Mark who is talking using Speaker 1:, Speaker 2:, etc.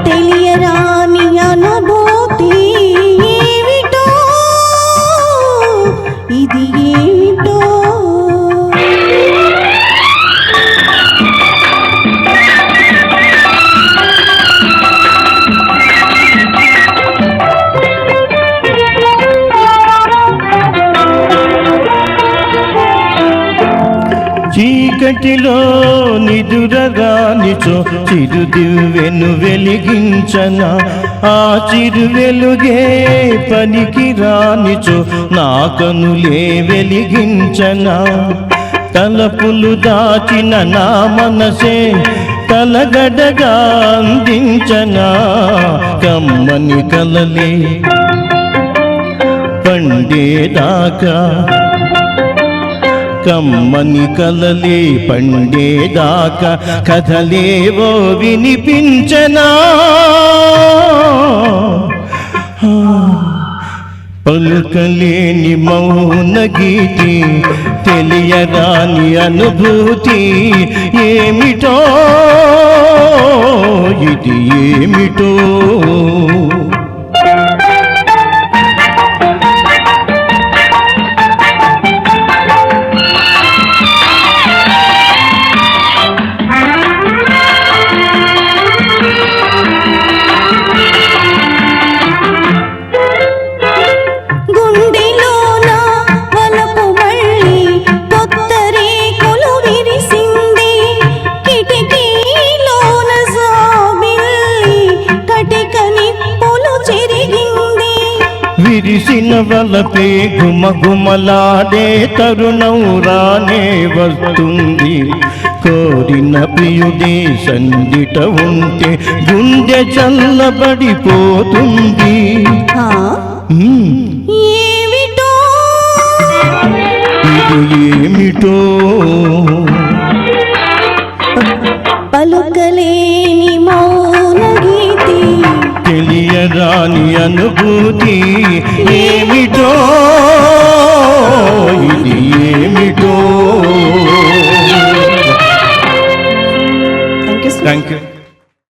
Speaker 1: తెలియరాని అనుభూతి ఏమిటో ఇది ఏమిటో
Speaker 2: చీకటిలో నిదురగానిచో చిరుదివ్వెను వెలిగించనా ఆ చిరువెలుగే పనికి రానిచో నా కనులే వెలిగించనా తలపులు దాచిన నా మనసే తలగడగా అందించనా కమ్మని కలలే పండేదాకా కమ్మని కలలే పండేదాకా కథలేవో వినిపించనా పలుకలేని మౌన గీతి తెలియరాని అనుభూతి ఏమిటో ఇది ఏమిటో విరిసిన వలపే గుమగుమలాడే తరుణం రానే వస్తుంది కోరిన ప్రియుడే సందిట ఉంటే గుండె చల్లబడిపోతుంది
Speaker 1: ఏమిటో
Speaker 2: ఇది ఏమిటో
Speaker 1: పలుకలేని మౌన గీతి
Speaker 2: తెలియరాని అనుభూతి ఏమి